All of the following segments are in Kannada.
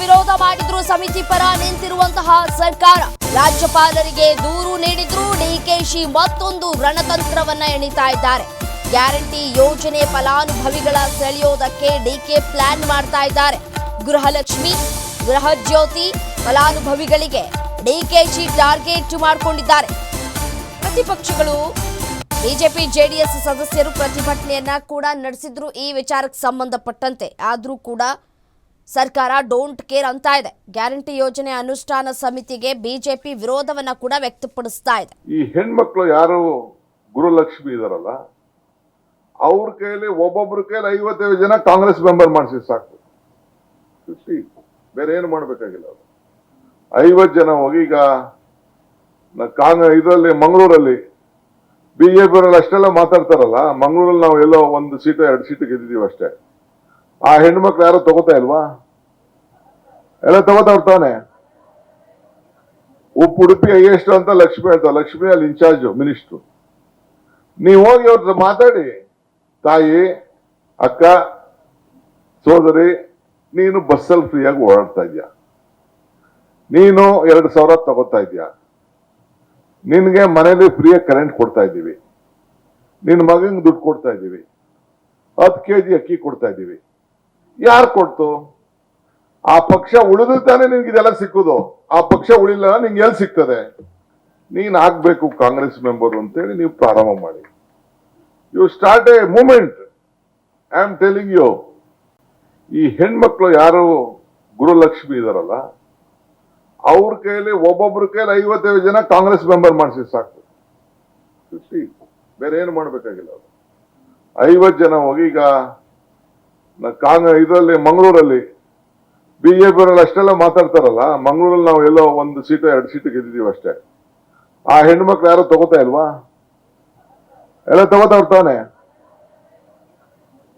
ವಿರೋಧ ಮಾಡಿದ್ರು ಸಮಿತಿ ಪರ ನಿಂತಿರುವಂತಹ ಸರ್ಕಾರ ರಾಜ್ಯಪಾಲರಿಗೆ ದೂರು ನೀಡಿದ್ರು ಡಿಕೆಶಿ ಮತ್ತೊಂದು ರಣತಂತ್ರವನ್ನ ಎಣಿತಾ ಇದ್ದಾರೆ. ಗ್ಯಾರಂಟಿ ಯೋಜನೆ ಫಲಾನುಭವಿಗಳ ಸೆಳೆಯೋದಕ್ಕೆ ಡಿಕೆ ಪ್ಲಾನ್ ಮಾಡ್ತಾ ಇದ್ದಾರೆ. ಗೃಹಲಕ್ಷ್ಮಿ ಗೃಹಜ್ಯೋತಿ ಫಲಾನುಭವಿಗಳಿಗೆ ಡಿಕೆಶಿ ಟಾರ್ಗೆಟ್ ಮಾಡಿಕೊಂಡಿದ್ದಾರೆ. ಪ್ರತಿಪಕ್ಷಗಳು ಬಿಜೆಪಿ ಜೆಡಿಎಸ್ ಸದಸ್ಯರು ಪ್ರತಿಭಟನೆಯನ್ನ ಕೂಡ ನಡೆಸಿದ್ರು ಈ ವಿಚಾರಕ್ಕೆ ಸಂಬಂಧಪಟ್ಟಂತೆ. ಆದರೂ ಕೂಡ ಸರ್ಕಾರ ಡೋಂಟ್ ಕೇರ್ ಅಂತ ಇದೆ. ಗ್ಯಾರಂಟಿ ಯೋಜನೆ ಅನುಷ್ಠಾನ ಸಮಿತಿಗೆ ಬಿಜೆಪಿ ವಿರೋಧವನ್ನ ಕೂಡ ವ್ಯಕ್ತಪಡಿಸ್ತಾ ಇದೆ. ಈ ಹೆಣ್ಮಕ್ಳು ಯಾರು ಗೃಹಲಕ್ಷ್ಮಿ ಇದಾರಲ್ಲ ಅವ್ರ ಕೈಯಲ್ಲಿ ಒಬ್ಬೊಬ್ರ ಕೈಯಲ್ಲಿ 55 ಜನ ಕಾಂಗ್ರೆಸ್ ಮೆಂಬರ್ ಮಾಡಿಸಿ ಸಾಕು. ಬೇರೆ ಏನು ಮಾಡ್ಬೇಕಾಗಿಲ್ಲ. 50 ಜನ ಹೋಗಿ ಈಗ ಇದರಲ್ಲಿ ಮಂಗಳೂರಲ್ಲಿ ಬಿಜೆಪಿ ಅಷ್ಟೆಲ್ಲ ಮಾತಾಡ್ತಾರಲ್ಲ, ಮಂಗಳೂರಲ್ಲಿ ನಾವು ಎಲ್ಲೋ 1 ಸೀಟು 2 ಸೀಟು ಗೆದ್ದಿದೀವಿ ಅಷ್ಟೇ. ಆ ಹೆಣ್ಮಕ್ಳು ಯಾರು ತಗೋತಾ ಇಲ್ವಾ? ಎಲ್ಲ ತಗೋತಾ ಇರ್ತಾನೆ. ಉಡುಪಿ ಎಷ್ಟು ಅಂತ ಲಕ್ಷ್ಮಿ ಹೇಳ್ತಾವ. ಲಕ್ಷ್ಮಿ ಅಲ್ಲಿ ಇನ್ಚಾರ್ಜ್ ಮಿನಿಸ್ಟ್ರು. ನೀವು ಹೋಗಿ ಅವ್ರ ಮಾತಾಡಿ, ತಾಯಿ ಅಕ್ಕ ಸೋದರಿ ನೀನು ಬಸ್ಸಲ್ಲಿ ಫ್ರೀಯಾಗಿ ಓಡಾಡ್ತಾ ಇದ್ಯಾ, ನೀನು 2,000 ತಗೋತಾ ಇದ್ಯಾ, ನಿನ್ಗೆ ಮನೇಲಿ ಫ್ರೀಯಾಗಿ ಕರೆಂಟ್ ಕೊಡ್ತಾ ಇದ್ದೀವಿ, ನಿನ್ ಮಗಂಗೆ ದುಡ್ಡು ಕೊಡ್ತಾ ಇದ್ದೀವಿ, 10 kg ಅಕ್ಕಿ ಕೊಡ್ತಾ ಇದ್ದೀವಿ. ಯಾರು ಕೊಡ್ತು? ಆ ಪಕ್ಷ ಉಳಿದಾನೆ ನಿನ್ಗೆ ಇದೆಲ್ಲ ಸಿಕ್ಕುದು. ಆ ಪಕ್ಷ ಉಳಿಲ್ಲ ನಿಂಗೆ ಎಲ್ಲಿ ಸಿಗ್ತದೆ? ನೀನ್ ಆಗ್ಬೇಕು ಕಾಂಗ್ರೆಸ್ ಮೆಂಬರ್ ಅಂತೇಳಿ ನೀವು ಪ್ರಾರಂಭ ಮಾಡಿ. You start a movement. I am telling you, ಈ ಹೆಣ್ಮಕ್ಳು ಯಾರು ಗೃಹಲಕ್ಷ್ಮಿ ಇದಾರಲ್ಲ ಅವ್ರ ಕೈಯಲ್ಲಿ ಒಬ್ಬೊಬ್ರ ಕೈಯಲ್ಲಿ 55 ಜನ ಕಾಂಗ್ರೆಸ್ ಮೆಂಬರ್ ಮಾಡಿಸಿ ಸಾಕು. ಬೇರೆ ಏನು ಮಾಡ್ಬೇಕಾಗಿಲ್ಲ. 50 ಜನ ಹೋಗಿ ಈಗ ಇದರಲ್ಲಿ ಮಂಗಳೂರಲ್ಲಿ ಬಿಜೆಪಿ ಅಷ್ಟೆಲ್ಲ ಮಾತಾಡ್ತಾರಲ್ಲ, ಮಂಗಳೂರಲ್ಲಿ ನಾವು ಎಲ್ಲೋ 1 ಸೀಟು 2 ಸೀಟು ಗೆದ್ದಿದೀವಿ ಅಷ್ಟೇ. ಆ ಹೆಣ್ಮಕ್ಳು ಯಾರು ತಗೋತಾ ಇಲ್ವಾ? ಎಲ್ಲ ತಗೋತಾ ಇರ್ತಾನೆ.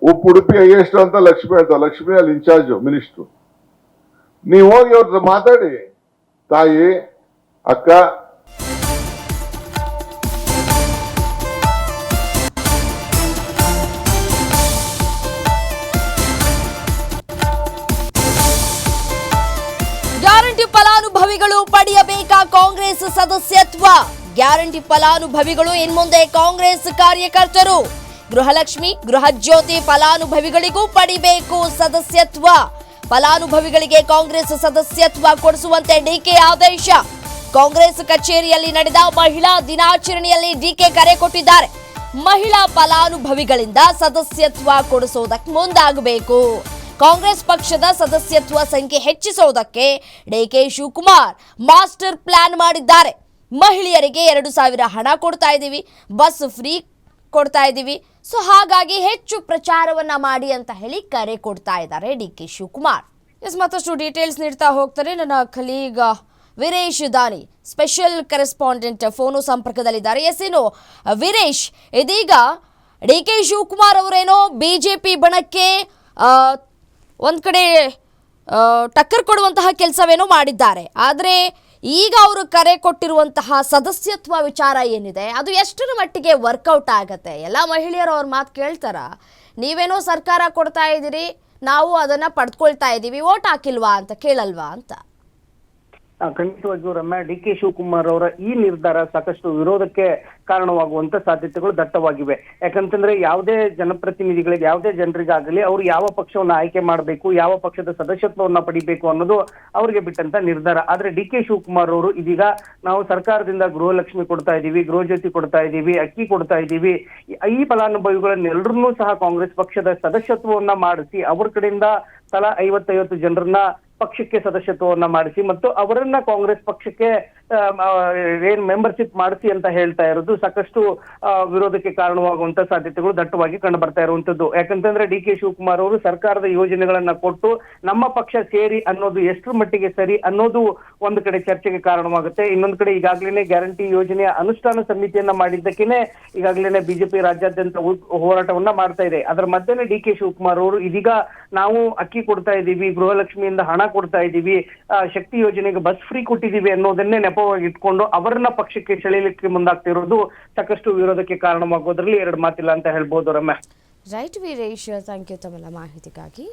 ಉಡುಪಿ ಎಷ್ಟು ಅಂತ ಲಕ್ಷ್ಮಿ ಹೇಳ್ತಾವ. ಲಕ್ಷ್ಮಿ ಅಲ್ಲಿ ಇನ್ಚಾರ್ಜ್ ಮಿನಿಸ್ಟ್ರು. ನೀವು ಹೋಗಿ ಅವ್ರ ಮಾತಾಡಿ, ತಾಯಿ ಅಕ್ಕ ಗ್ಯಾರಂಟಿ ಫಲಾನುಭವಿಗಳು ಪಡೆಯಬೇಕಾ ಕಾಂಗ್ರೆಸ್ ಸದಸ್ಯತ್ವ? ಗ್ಯಾರಂಟಿ ಫಲಾನುಭವಿಗಳು ಇನ್ಮುಂದೆ ಕಾಂಗ್ರೆಸ್ ಕಾರ್ಯಕರ್ತರು. ಗೃಹಲಕ್ಷ್ಮಿ ಗೃಹಜ್ಯೋತಿ ಫಲಾನುಭವಿಗಳಿಗೂ ಪಡಿಬೇಕು ಸದಸ್ಯತ್ವ. ಫಲಾನುಭವಿಗಳಿಗೆ ಕಾಂಗ್ರೆಸ್ ಸದಸ್ಯತ್ವ ಕೊಡಿಸುವಂತೆ ಡಿಕೆ ಆದೇಶ. ಕಾಂಗ್ರೆಸ್ ಕಚೇರಿಯಲ್ಲಿ ನಡೆದ ಮಹಿಳಾ ದಿನಾಚರಣೆಯಲ್ಲಿ ಡಿಕೆ ಕರೆ ಕೊಟ್ಟಿದ್ದಾರೆ. ಮಹಿಳಾ ಫಲಾನುಭವಿಗಳಿಂದ ಸದಸ್ಯತ್ವ ಕೊಡಿಸೋದಕ್ಕೆ ಮುಂದಾಗಬೇಕು. ಕಾಂಗ್ರೆಸ್ ಪಕ್ಷದ ಸದಸ್ಯತ್ವ ಸಂಖ್ಯೆ ಹೆಚ್ಚಿಸೋದಕ್ಕೆ ಡಿಕೆ ಶಿವಕುಮಾರ್ ಮಾಸ್ಟರ್ ಪ್ಲಾನ್ ಮಾಡಿದ್ದಾರೆ. ಮಹಿಳೆಯರಿಗೆ 2,000 ಹಣ ಕೊಡ್ತಾ ಇದ್ದೀವಿ, ಬಸ್ ಫ್ರೀ ಕೊಡ್ತಾ ಇದ್ದೀವಿ, ಸೊ ಹಾಗಾಗಿ ಹೆಚ್ಚು ಪ್ರಚಾರವನ್ನ ಮಾಡಿ ಅಂತ ಹೇಳಿ ಕರೆ ಕೊಡ್ತಾ ಇದ್ದಾರೆ ಡಿಕೆ ಶಿವಕುಮಾರ್. ಮತ್ತಷ್ಟು ಡೀಟೇಲ್ಸ್ ನೀಡ್ತಾ ಹೋಗ್ತಾರೆ ನನ್ನ ಕಲೀಗ ವೀರೇಶ್ ದಾನಿ, ಸ್ಪೆಷಲ್ ಕರೆಸ್ಪಾಂಡೆಂಟ್ ಫೋನು ಸಂಪರ್ಕದಲ್ಲಿದ್ದಾರೆ. ಏನು ವೀರೇಶ್, ಇದೀಗ ಡಿಕೆ ಶಿವಕುಮಾರ್ ಅವರೇನೋ ಬಿಜೆಪಿ ಬಣಕ್ಕೆ ಒಂದ್ ಕಡೆ ಟಕ್ಕರ್ ಕೊಡುವಂತಹ ಕೆಲಸವೇನೋ ಮಾಡಿದ್ದಾರೆ. ಆದರೆ ಈಗ ಅವರು ಕರೆ ಕೊಟ್ಟಿರುವಂತಹ ಸದಸ್ಯತ್ವ ವಿಚಾರ ಏನಿದೆ ಅದು ಎಷ್ಟರ ಮಟ್ಟಿಗೆ ವರ್ಕೌಟ್ ಆಗತ್ತೆ? ಎಲ್ಲ ಮಹಿಳೆಯರು ಅವ್ರ ಮಾತು ಕೇಳ್ತಾರ? ನೀವೇನೋ ಸರ್ಕಾರ ಕೊಡ್ತಾ ಇದ್ದೀರಿ, ನಾವು ಅದನ್ನ ಪಡ್ಕೊಳ್ತಾ ಇದ್ದೀವಿ, ವೋಟ್ ಹಾಕಿಲ್ವಾ ಅಂತ ಕೇಳಲ್ವಾ ಅಂತ? ಖಂಡಿತವಾಗಿಯೂ ರಮ್ಯಾ, ಡಿಕೆ ಶಿವಕುಮಾರ್ ಅವರ ಈ ನಿರ್ಧಾರ ಸಾಕಷ್ಟು ವಿರೋಧಕ್ಕೆ ಕಾರಣವಾಗುವಂತ ಸಾಧ್ಯತೆಗಳು ದಟ್ಟವಾಗಿವೆ. ಯಾಕಂತಂದ್ರೆ ಯಾವುದೇ ಜನಪ್ರತಿನಿಧಿಗಳಿಗೆ, ಯಾವುದೇ ಜನರಿಗಾಗಲಿ ಅವರು ಯಾವ ಪಕ್ಷವನ್ನ ಆಯ್ಕೆ ಮಾಡಬೇಕು, ಯಾವ ಪಕ್ಷದ ಸದಸ್ಯತ್ವವನ್ನ ಪಡಿಬೇಕು ಅನ್ನೋದು ಅವರಿಗೆ ಬಿಟ್ಟಂತ ನಿರ್ಧಾರ. ಆದ್ರೆ ಡಿಕೆ ಶಿವಕುಮಾರ್ ಅವರು ಇದೀಗ ನಾವು ಸರ್ಕಾರದಿಂದ ಗೃಹಲಕ್ಷ್ಮಿ ಕೊಡ್ತಾ ಇದ್ದೀವಿ, ಗೃಹಜ್ಯೋತಿ ಕೊಡ್ತಾ ಇದ್ದೀವಿ, ಅಕ್ಕಿ ಕೊಡ್ತಾ ಇದ್ದೀವಿ, ಈ ಫಲಾನುಭವಿಗಳನ್ನೆಲ್ಲರನ್ನೂ ಸಹ ಕಾಂಗ್ರೆಸ್ ಪಕ್ಷದ ಸದಸ್ಯತ್ವವನ್ನ ಮಾಡಿಸಿ ಅವ್ರ ಕಡೆಯಿಂದ ತಲಾ 50 ಜನರನ್ನ ಪಕ್ಷಕ್ಕೆ ಸದಸ್ಯತ್ವವನ್ನ ಮಾಡಿಸಿ ಮತ್ತು ಅವರನ್ನ ಕಾಂಗ್ರೆಸ್ ಪಕ್ಷಕ್ಕೆ ಏನ್ ಮೆಂಬರ್ಶಿಪ್ ಮಾಡಿಸಿ ಅಂತ ಹೇಳ್ತಾ ಇರೋದು ಸಾಕಷ್ಟು ವಿರೋಧಕ್ಕೆ ಕಾರಣವಾಗುವಂತ ಸಾಧ್ಯತೆಗಳು ದಟ್ಟವಾಗಿ ಕಂಡು ಬರ್ತಾ ಇರುವಂತದ್ದು. ಯಾಕಂತಂದ್ರೆ ಡಿಕೆ ಶಿವಕುಮಾರ್ ಅವರು ಸರ್ಕಾರದ ಯೋಜನೆಗಳನ್ನ ಕೊಟ್ಟು ನಮ್ಮ ಪಕ್ಷ ಸೇರಿ ಅನ್ನೋದು ಎಷ್ಟರ ಮಟ್ಟಿಗೆ ಸರಿ ಅನ್ನೋದು ಒಂದು ಕಡೆ ಚರ್ಚೆಗೆ ಕಾರಣವಾಗುತ್ತೆ. ಇನ್ನೊಂದು ಕಡೆ ಈಗಾಗಲೇ ಗ್ಯಾರಂಟಿ ಯೋಜನೆಯ ಅನುಷ್ಠಾನ ಸಮಿತಿಯನ್ನ ಮಾಡಿದ್ದಕ್ಕೇನೆ ಈಗಾಗಲೇ ಬಿಜೆಪಿ ರಾಜ್ಯಾದ್ಯಂತ ಹೋರಾಟವನ್ನ ಮಾಡ್ತಾ ಇದೆ. ಅದರ ಮಧ್ಯೆ ಡಿಕೆ ಶಿವಕುಮಾರ್ ಅವರು ಇದೀಗ ನಾವು ಅಕ್ಕಿ ಕೊಡ್ತಾ ಇದ್ದೀವಿ, ಗೃಹಲಕ್ಷ್ಮಿಯಿಂದ ಹಣ ಕೊಡ್ತಾ ಇದ್ದೀವಿ, ಶಕ್ತಿ ಯೋಜನೆಗೆ ಬಸ್ ಫ್ರೀ ಕೊಟ್ಟಿದ್ದೀವಿ ಅನ್ನೋದನ್ನೇ ನೆಪವಾಗಿ ಇಟ್ಕೊಂಡು ಅವರನ್ನ ಪಕ್ಷಕ್ಕೆ ಸೆಳೆಯಲಿಕ್ಕೆ ಮುಂದಾಗ್ತಿರೋದು ಸಾಕಷ್ಟು ವಿರೋಧಕ್ಕೆ ಕಾರಣವಾಗೋದ್ರಲ್ಲಿ ಎರಡು ಮಾತಿಲ್ಲ ಅಂತ ಹೇಳ್ಬೋದು Ramya. Right Veeresh, thank you ತಮ್ಮೆಲ್ಲ ಮಾಹಿತಿಗಾಗಿ.